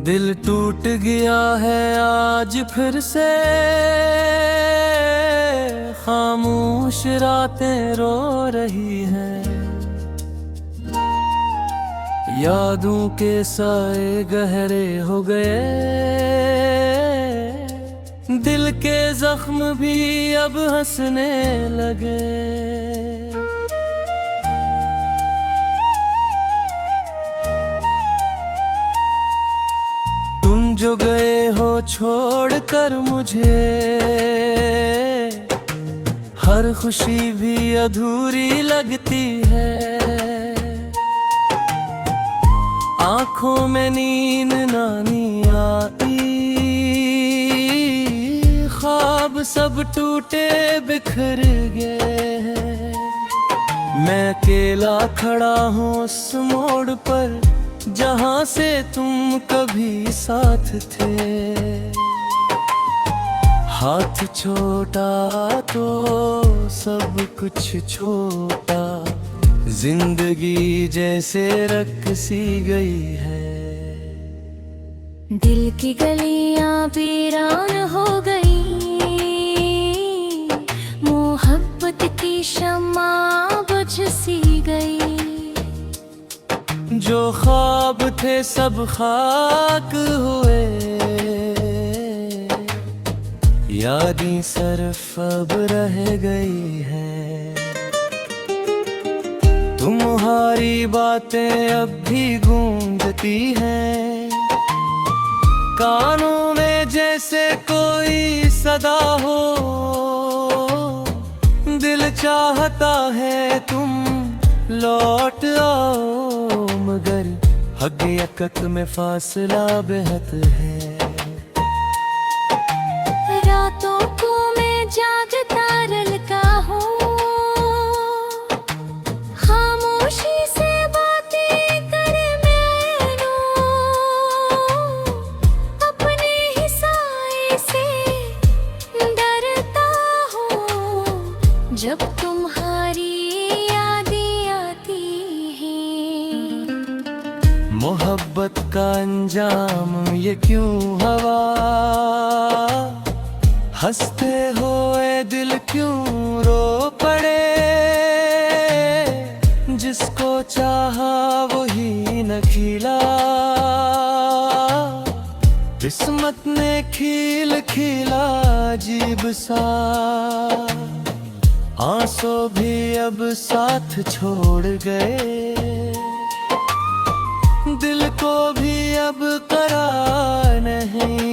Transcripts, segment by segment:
दिल टूट गया है आज फिर से, खामोश रातें रो रही हैं। यादों के साए गहरे हो गए, दिल के जख्म भी अब हंसने लगे। तुम जो गए हो छोड़कर मुझे, हर खुशी भी अधूरी लगती है। आँखों में नींद नानी आई, ख्वाब सब टूटे बिखर गए हैं। मैं अकेला खड़ा हूँ उस मोड़ पर, जहाँ से तुम कभी साथ थे। हाथ छोटा तो सब कुछ छोटा, जिंदगी जैसे रख सी गई है। दिल की गलियां वीरान हो गई, मोहब्बत की शम्मा बुझ सी गई। जो ख्वाब थे सब खाक हुए, यादें सिर्फ अब रह गई है। तुम्हारी बातें अब भी गूंजती हैं, कानों में जैसे कोई सदा हो। दिल चाहता है तुम लौट आओ, मगर हकीकत में फासला बेहद है। रातों को मैं जागता रलका हूँ, खामोशी से बातें करे मैनू। अपने ही साए से डरता हूँ, जब तुम्हारी यादें आती हैं। मोहब्बत का अंजाम ये क्यों हवा, हंसते हुए दिल क्यों रो पड़े। जिसको चाहा वही न खिला, किस्मत ने खिल खिला अजीब सा। आंसू भी अब साथ छोड़ गए, दिल को भी अब करार नहीं।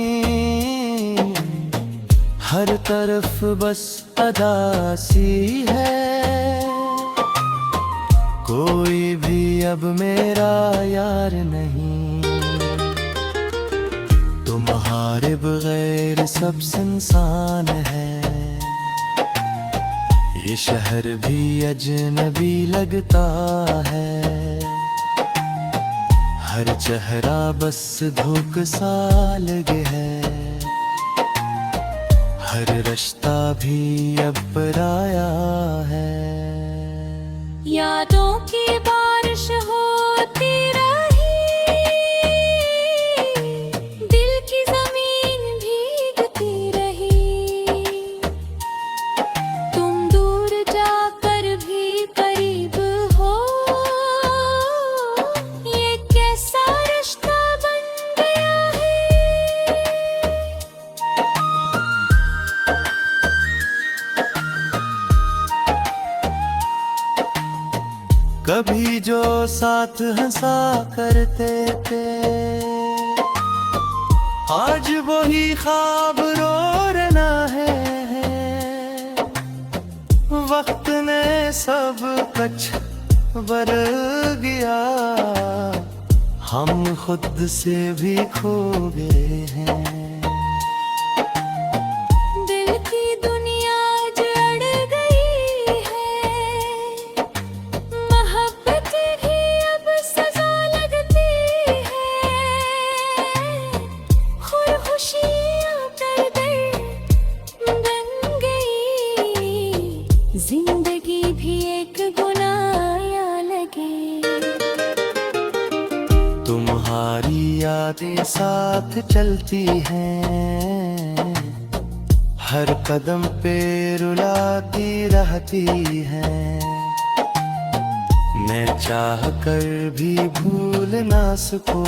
हर तरफ बस अदासी है, कोई भी अब मेरा यार नहीं। तुम्हारे बगैर सब सुनसान है, ये शहर भी अजनबी लगता है। हर चेहरा बस धूप सा लगे है, हर रिश्ता भी अब पराया है। यादों की बारिश होती रही, दिल की जमीन भीगती रही। तुम दूर जाकर भी करीब हो, ये कैसा रिश्ता बन गया है। कभी जो साथ हंसा करते थे, आज वही ख्वाब रो रना है। वक्त ने सब कुछ बदल गया, हम खुद से भी खो गए हैं। जिंदगी भी एक गुनाह लगे। तुम्हारी याद यादें साथ चलती हैं, हर कदम पे रुलाती रहती हैं। मैं चाह कर भी भूल ना सकूं,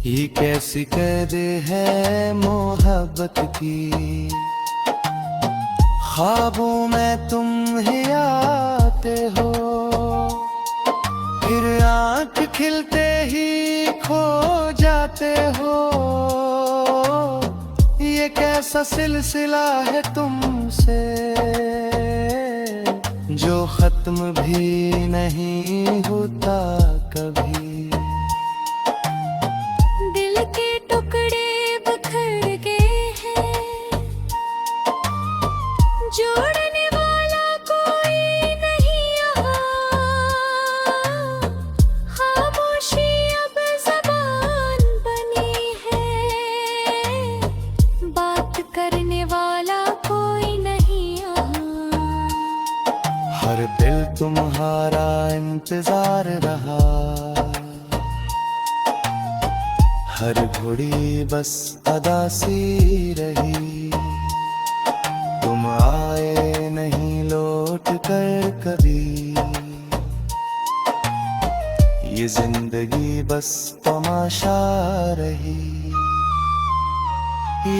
ये कैसी कैद है मोहब्बत की। ख्वाबों में तुम ही आते हो, फिर आँख खिलते ही खो जाते हो। ये कैसा सिलसिला है तुमसे, जो खत्म भी नहीं होता कभी। दिल के टुकड़े बिखर गए हैं, जोड़ने वाला कोई नहीं यहाँ। खामोशी अब ज़बान बनी है, बात करने वाला कोई नहीं यहाँ। हर दिल तुम्हारा इंतजार रहा, हर घड़ी बस अदा सी रही। तुम आए नहीं लौट कर कभी, ये जिंदगी बस तमाशा रही।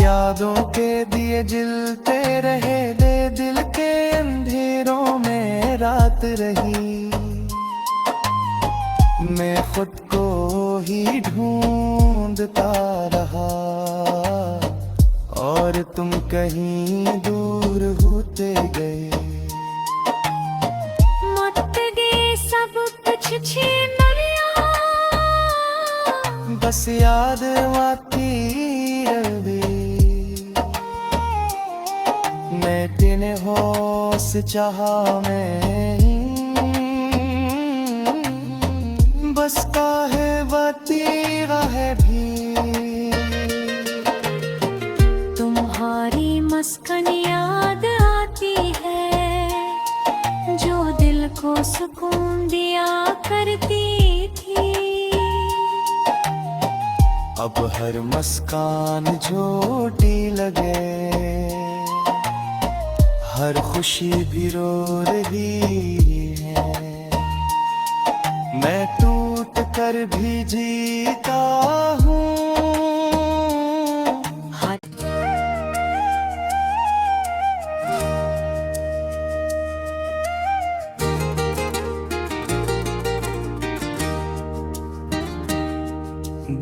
यादों के दिए जलते रहे, दे दिल के अंधेरों में रात रही। मैं खुद को ही ढूंढता रहा, और तुम कहीं दूर होते गए। मत गए सब कुछ छीन लिया, बस याद आती रही। मैं तेने होश चाहा में, बस काहे बाती है भी। तुम्हारी मस्कन याद आती है, जो दिल को सुकून दिया करती थी। अब हर मुस्कान झूठी लगे, हर खुशी भी रो रही है। मैं टूट कर भी जीता हूँ।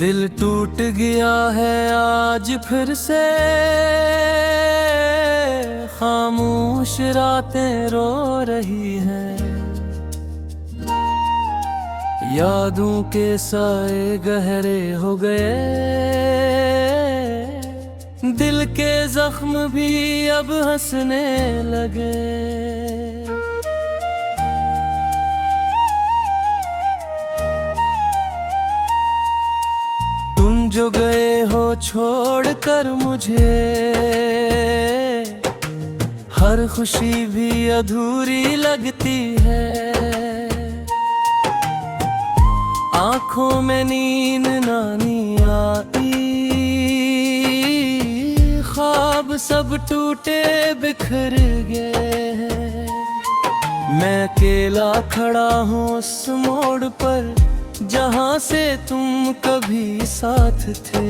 दिल टूट गया है आज फिर से, खामोश रातें रो रही हैं। यादों के साए गहरे हो गए, दिल के जख्म भी अब हंसने लगे। तुम जो गए हो छोड़ कर मुझे, हर खुशी भी अधूरी लगती है। आँखों में नींद नानी आई, ख्वाब सब टूटे बिखर गए हैं। मैं अकेला खड़ा हूँ उस मोड़ पर, जहाँ से तुम कभी साथ थे।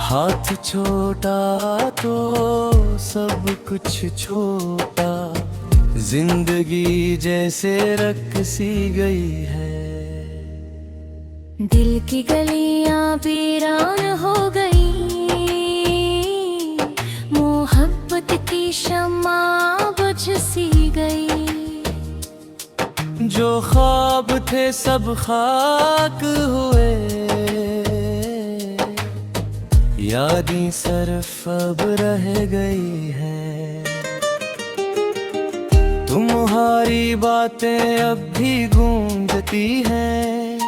हाथ छोटा तो सब कुछ छोटा, जिंदगी जैसे रख सी गई है। दिल की गलियां वीरान हो गई, मोहब्बत की शम्मा बुझ सी गई। जो ख्वाब थे सब खाक हुए, यादें सिर्फ अब रह गई हैं। तुम्हारी बातें अब भी गूंजती हैं,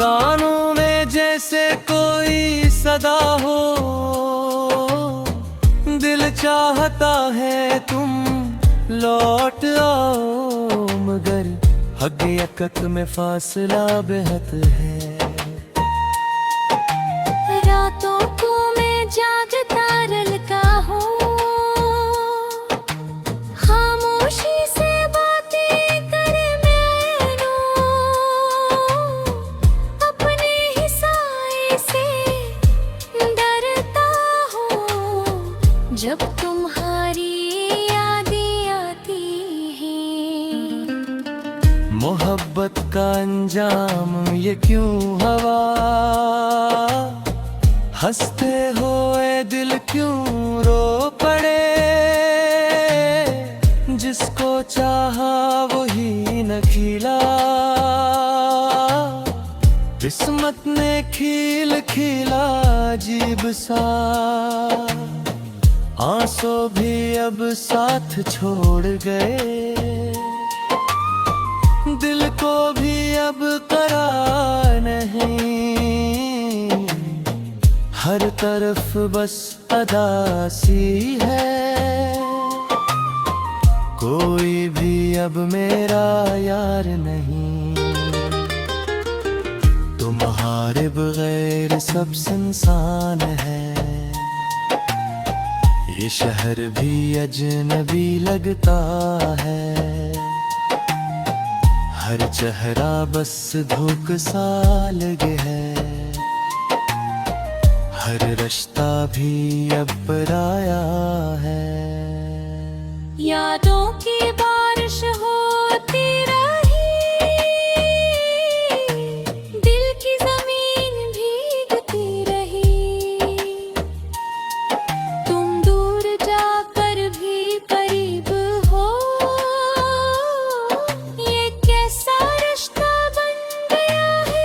कानों में जैसे कोई सदा हो। दिल चाहता है तुम लौट आओ, मगर हक एक एक में फासला बेहद है। रातों को मैं जागता रलका हूँ, खामोशी से बातें करे मैनू, अपने ही साए से डरता हूँ जब तुम्हारी यादें आती हैं। मोहब्बत का अंजाम ये क्यों हवा, हंसते हुए दिल क्यों रो पड़े, जिसको चाहा वही न खिला, किस्मत ने खिल खिला अजीब सा, आंसू भी अब साथ छोड़ गए, दिल को भी अब करार नहीं, हर तरफ बस अदासी है, कोई भी अब मेरा यार नहीं, तुम्हारे बगैर सब सुनसान है, ये शहर भी अजनबी लगता है, हर चेहरा बस धोख सा लगे है, हर रिश्ता भी अब पराया है। यादों की बारिश होती रही, दिल की जमीन भीगती रही, तुम दूर जाकर भी करीब हो, ये कैसा रिश्ता बन गया है।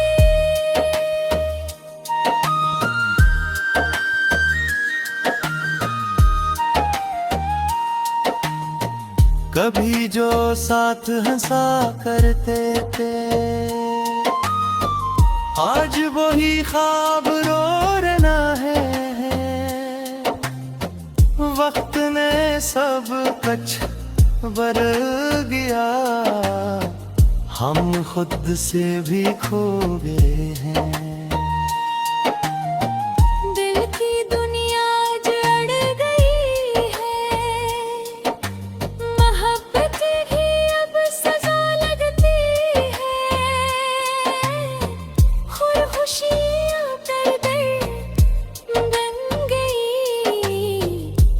कभी जो साथ हंसा करते थे, आज वही ख्वाब रो रहना है, वक्त ने सब कुछ बदल गया, हम खुद से भी खो गए हैं।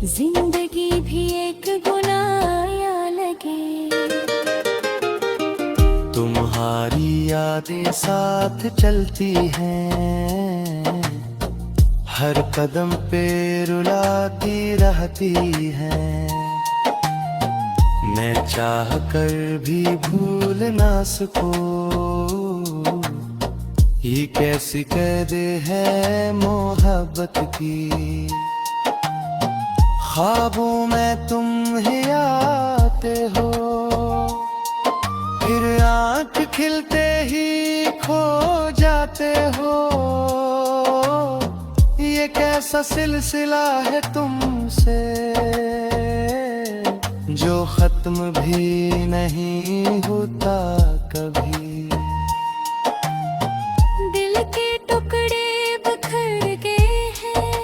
जिंदगी भी एक गुनाया लगे, तुम्हारी यादें साथ चलती हैं, हर कदम पे रुलाती रहती हैं, मैं चाह कर भी भूल ना सकूं, ये कैसी कैद है मोहब्बत की, ख्वाबों में तुम ही आते हो, फिर आँख खिलते ही खो जाते हो, ये कैसा सिलसिला है तुमसे, जो खत्म भी नहीं होता कभी। दिल के टुकड़े बिखर गए हैं,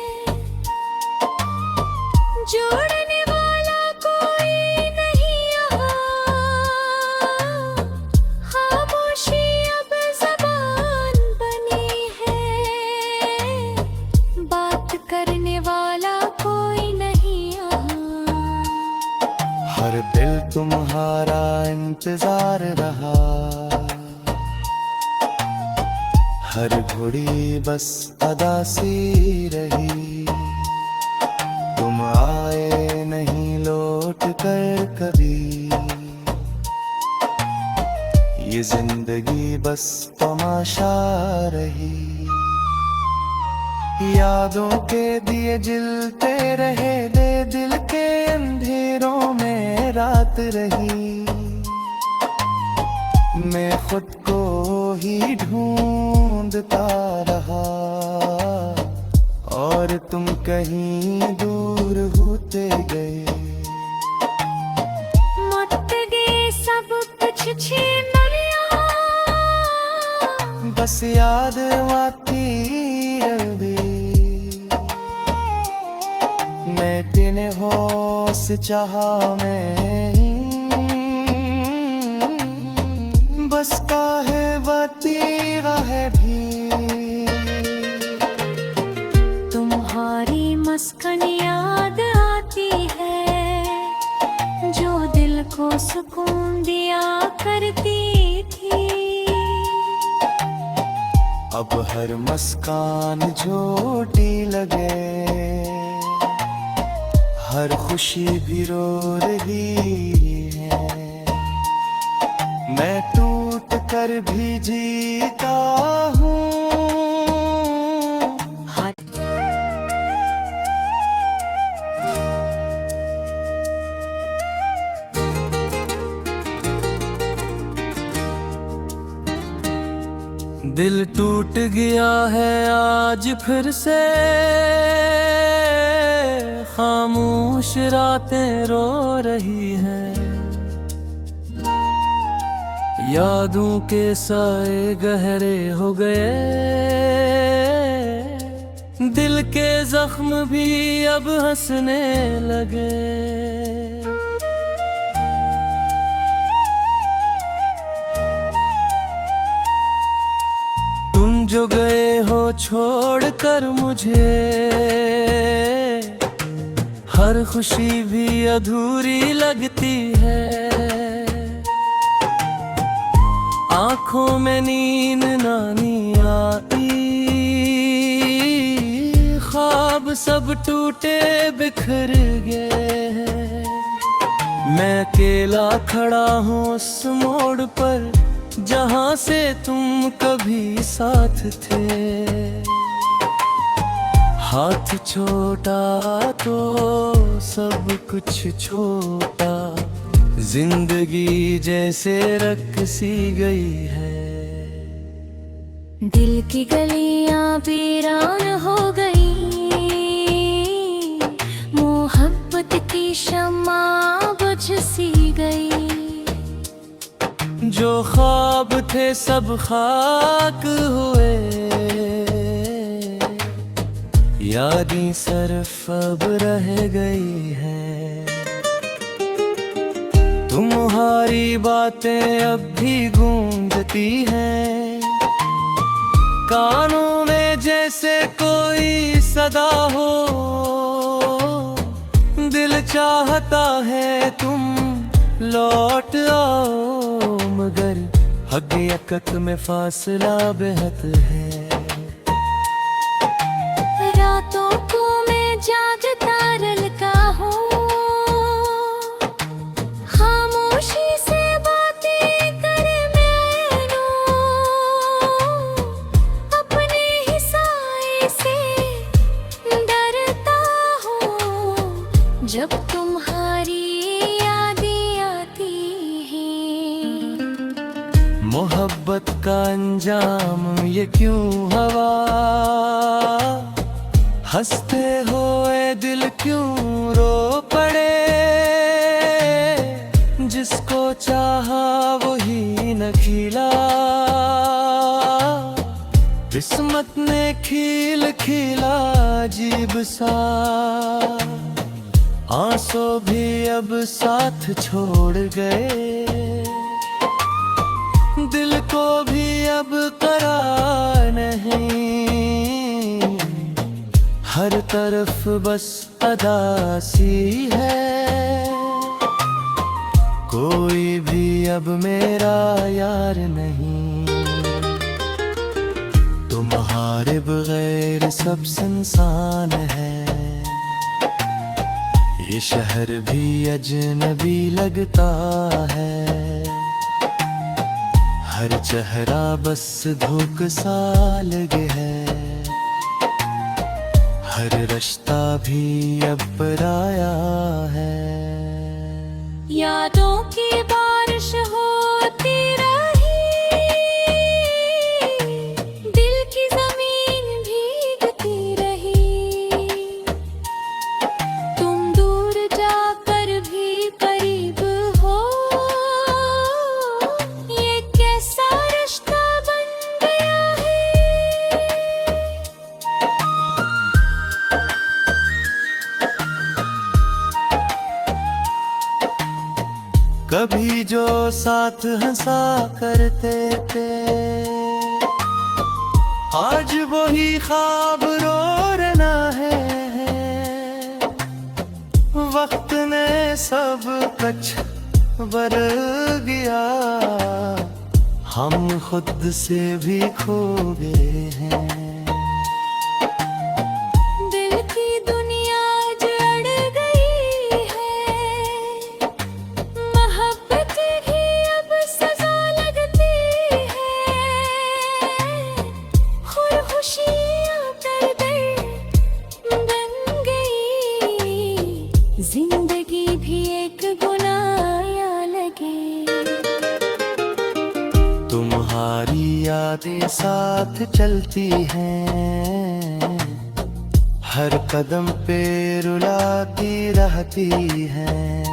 जोड़ने वाला कोई नहीं यहाँ, खामोशी अब ज़बान बनी है, बात करने वाला कोई नहीं यहाँ, हर दिल तुम्हारा इंतजार रहा, हर घड़ी बस अदासी रही, तुम आए नहीं लौट कर कभी, ये जिंदगी बस तमाशा रही, यादों के दिए जलते रहे, दे दिल के अंधेरों में रात रही, मैं खुद को ही ढूंढता रहा, और तुम कहीं दूर होते गए, मत गए सब कुछ छीन लिया, बस याद आती अभी मैं तेने होश चाहा मैं बस काहे बाती है भी तुम्हारी मस्कन याद आती है जो दिल को सुकून दिया करती थी। अब हर मुस्कान झूठी लगे हर खुशी भी रो रही है मैं टूट कर भी जीता हूँ। दिल टूट गया है आज फिर से खामोश रातें रो रही हैं यादों के साए गहरे हो गए दिल के जख्म भी अब हंसने लगे। तुम जो गए हो छोड़ कर मुझे हर खुशी भी अधूरी लगती है आँखों में नींद नानी आई ख्वाब सब टूटे बिखर गए मैं अकेला खड़ा हूँ उस मोड़ पर जहाँ से तुम कभी साथ थे हाथ छोटा तो सब कुछ छोटा जिंदगी जैसे रख सी गई है। दिल की गलियां वीरान हो गई मोहब्बत की शम्मा बुझ सी गई जो ख्वाब थे सब खाक हुए यादें सिर्फ अब रह गई है तुम्हारी बातें अब भी गूंजती हैं कानों में जैसे कोई सदा हो दिल चाहता है तुम लौट आओ मगर हकीकत में फासला बेहद है। रातों को मैं जागता रलका हूँ खामोशी से बातें करे मैनू अपने ही साए से डरता हूँ जब तुम्हारी यादें आती हैं। मोहब्बत का अंजाम ये क्यों हवा हंसते हुए दिल क्यों रो पड़े जिसको चाहा वही न खिला किस्मत ने खिल खिला अजीब सा आंसू भी अब साथ छोड़ गए दिल को भी अब करार नहीं हर तरफ बस अदासी है कोई भी अब मेरा यार नहीं तुम्हारे बगैर सब सुनसान है ये शहर भी अजनबी लगता है हर चेहरा बस धूप सा लगे है हर रास्ता भी अब पराया है यादों की बारिश होती रही दिल की जमीन भीगती रही तुम दूर जाकर भी करीब हो ये कैसा रिश्ता बन गया है कभी जो साथ हंसा करते थे, आज वही ख्वाब रो रना है। वक्त ने सब कुछ बदल गया, हम खुद से भी खो गए हैं। दिल की दुनिया जड़ गई है, मोहब्बत ही अब सजा लगती है। खुशियाँ दर्द बन गई, जिंदगी भी एक गुनाह लगे। तुम्हारी यादें साथ चलती हैं, हर कदम पे रुलाती रहती हैं।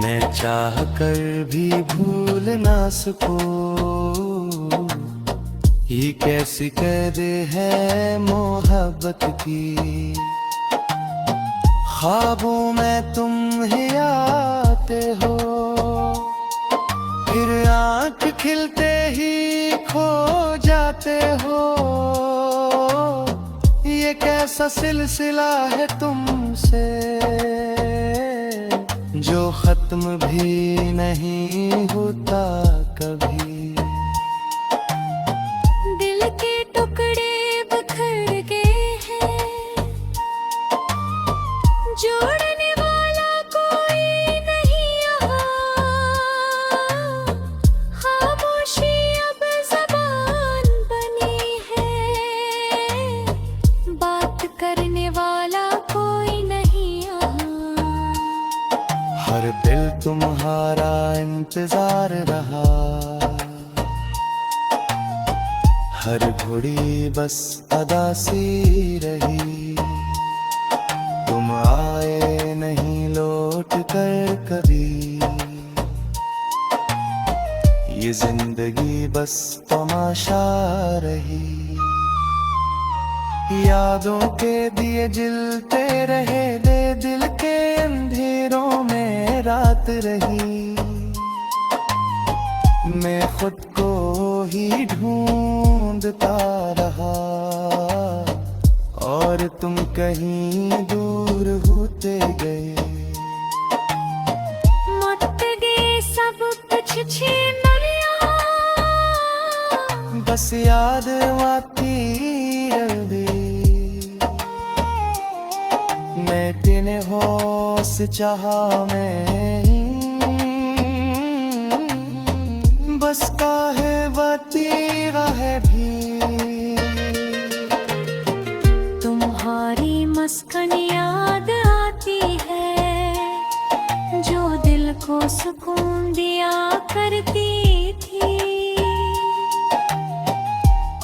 मैं चाह कर भी भूल ना सकूं, ये कैसी कैद है मोहब्बत की। ख्वाबों में तुम ही आते हो, फिर आँख खिलते ही खो जाते हो। ये कैसा सिलसिला है तुमसे, जो खत्म भी नहीं होता कभी। दिल के टुकड़े बिखर गए हैं, जोड़ने वाला कोई नहीं यहाँ। खामोशी अब ज़बान बनी है, बात करने वाला कोई नहीं यहाँ। हर दिल तुम्हारा इंतजार रहा, हर घड़ी बस अदा सी रही। तुम आए नहीं लौट कर कभी, ये जिंदगी बस तमाशा रही। यादों के दिए जलते रहे, दे दिल के अंधेरों में रात रही। मैं खुद को ही ढूंढता रहा, और तुम कहीं दूर होते गए। मट गए सब कुछ छीन लिया, बस याद आती रही। मैं तेने होश चाहा में, बस काहे बती है भी। तुम्हारी मस्कन याद आती है, जो दिल को सुकून दिया करती थी।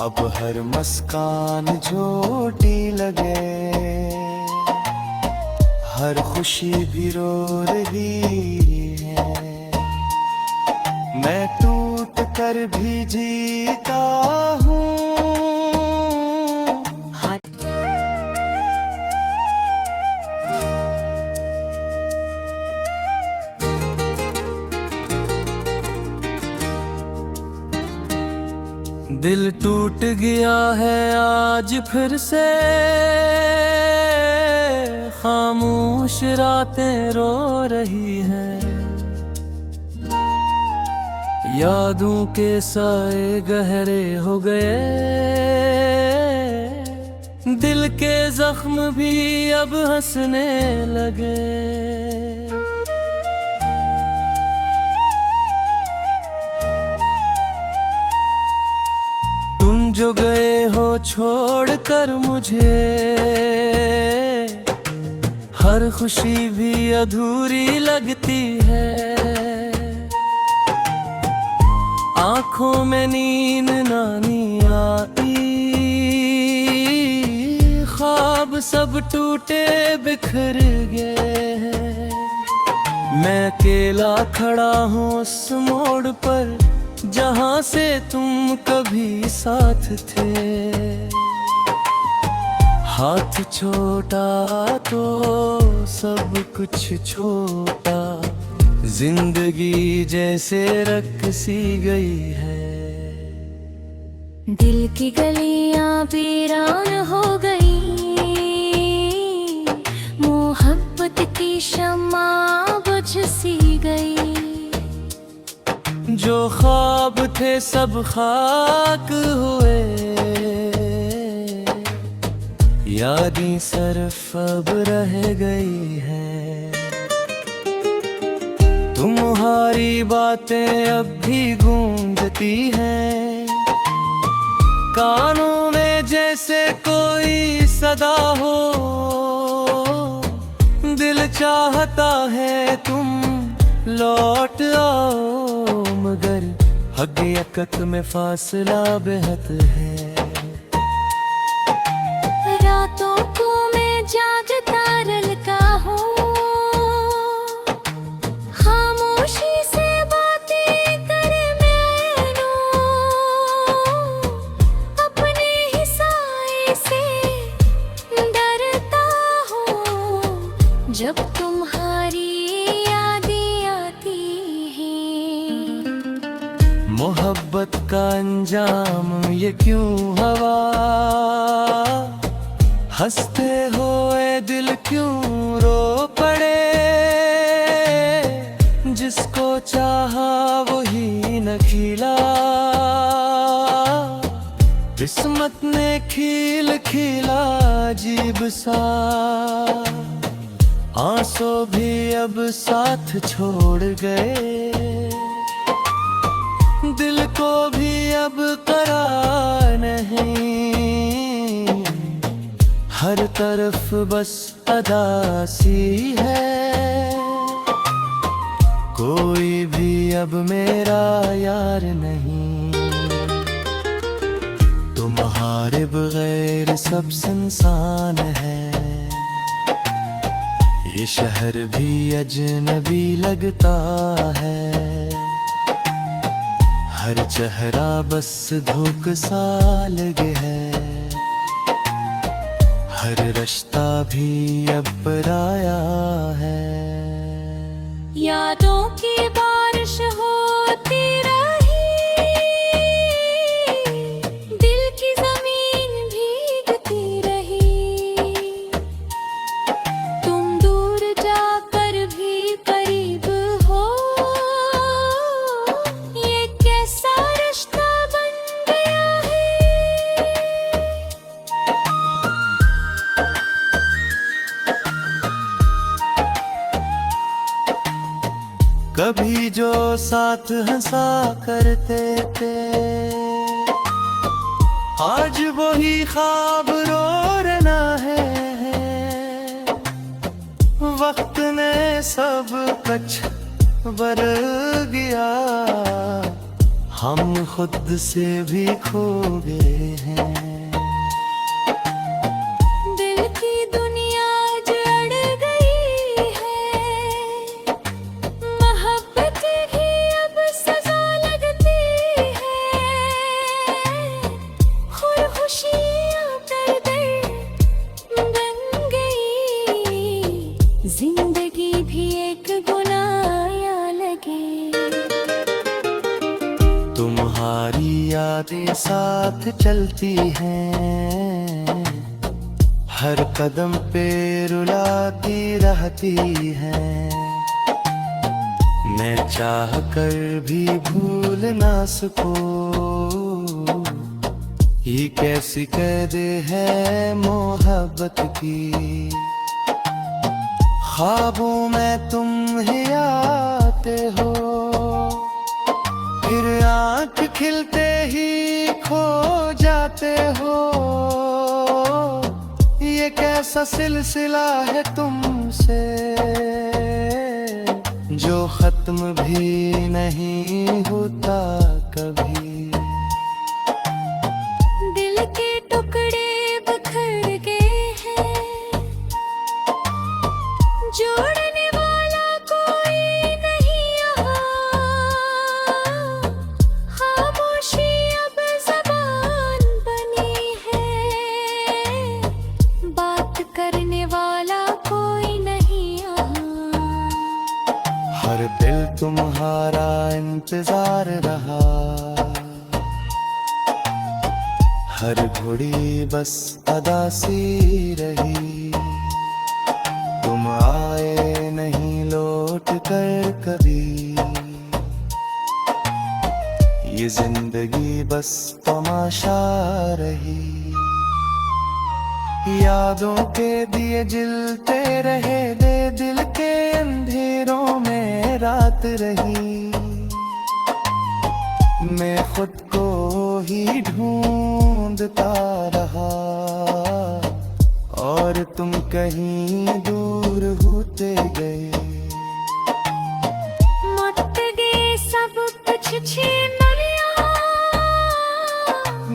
अब हर मुस्कान झूठी लगे, हर खुशी भी रो रही है। मैं टूट कर भी जीता हूँ। दिल टूट गया है आज फिर से, खामोश रातें रो रही हैं। यादों के साए गहरे हो गए, दिल के जख्म भी अब हंसने लगे। तुम जो गए हो छोड़कर मुझे, हर खुशी भी अधूरी लगती है। आँखों में नींद नानी आई, ख्वाब सब टूटे बिखर गए हैं। मैं अकेला खड़ा हूँ उस मोड़ पर, जहाँ से तुम कभी साथ थे। हाथ छोटा तो सब कुछ छोटा, जिंदगी जैसे रक्सी गई है। दिल की गलियां वीरान हो गई, मोहब्बत की शम्मा बुझ सी गई। जो ख्वाब थे सब खाक हुए, यादें सिर्फ अब रह गई है। तुम्हारी बातें अब भी गूंजती हैं, कानों में जैसे कोई सदा हो। दिल चाहता है तुम लौट आओ, मगर हकीकत में फासला बेहद है। रातों को मैं जागता रलका हूँ, खामोशी से बातें करे मैनू, अपने ही साए से डरता हूँ। जब तुम्हारी यादें आती हैं, मोहब्बत का अंजाम ये क्यों हवा, हंसते हुए दिल क्यों रो पड़े। जिसको चाहा वही न खिला, किस्मत ने खिल खिला अजीब सा। आंसू भी अब साथ छोड़ गए, दिल को भी अब करार नहीं। हर तरफ बस अदासी है, कोई भी अब मेरा यार नहीं। तुम्हारे बगैर सब सुनसान है, ये शहर भी अजनबी लगता है। हर चेहरा बस धोख सा लगे है, हर रिश्ता भी अब पराया है। यादों की बारिश होती रही, दिल की जमीन भीगती रही। तुम दूर जाकर भी करीब हो, ये कैसा रिश्ता बन गया है। कभी जो साथ हंसा करते थे, आज वही ख्वाब रो रहना है। वक्त ने सब कुछ बदल गया, हम खुद से भी खो गए हैं। जिंदगी भी एक गुनाया लगे, तुम्हारी यादें साथ चलती हैं, हर कदम पे रुलाती रहती हैं। मैं चाह कर भी भूल ना सकूं, ये कैसी कैद है मोहब्बत की। ख्वाबों में तुम ही आते हो, फिर आँख खिलते ही खो जाते हो। ये कैसा सिलसिला है तुमसे, जो खत्म भी नहीं होता कभी। दिल के टुकड़े बिखर गए हैं, जोड़ने वाला कोई नहीं यहाँ। खामोशी अब ज़बान बनी है, बात करने वाला कोई नहीं यहाँ। हर दिल तुम्हारा इंतजार रहा। हर घड़ी बस अदा सी रही, तुम आए नहीं लौट कर कभी। ये जिंदगी बस तमाशा रही। यादों के दिए जलते रहे, दे दिल के अंधेरों में रात रही। मैं खुद को ही ढूंढता रहा, और तुम कहीं दूर होते गए। मत गए सब कुछ छीन लिया,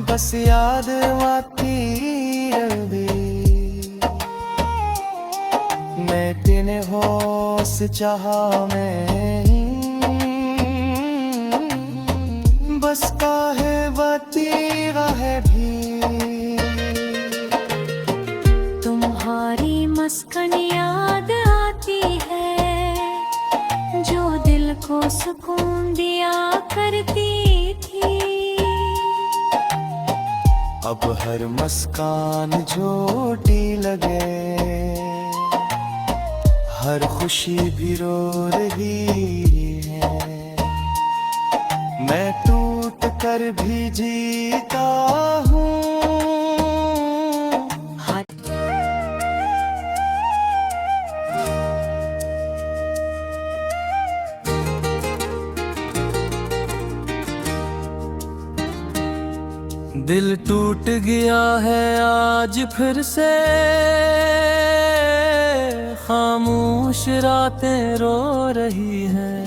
बस याद आती अभी। मैं तेने होश चाहा मैं, बस काहे बाती है भी। तुम्हारी मस्कन याद आती है, जो दिल को सुकून दिया करती थी। अब हर मुस्कान झूठी लगे, हर खुशी भी रो रही है। मैं टूट कर भी जीता हूँ। दिल टूट गया है आज फिर से, खामोश रातें रो रही हैं।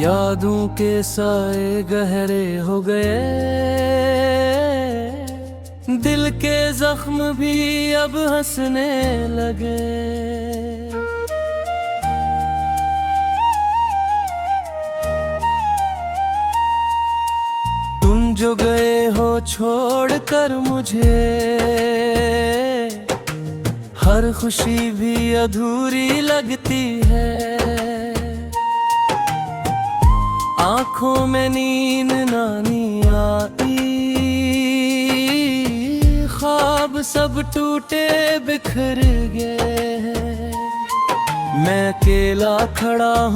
यादों के साए गहरे हो गए, दिल के जख्म भी अब हंसने लगे। तुम जो गए हो छोड़ कर मुझे, हर खुशी भी अधूरी लगती है। आँखों में नींद नानी आई, ख्वाब सब टूटे बिखर गए। मैं अकेला खड़ा हूँ।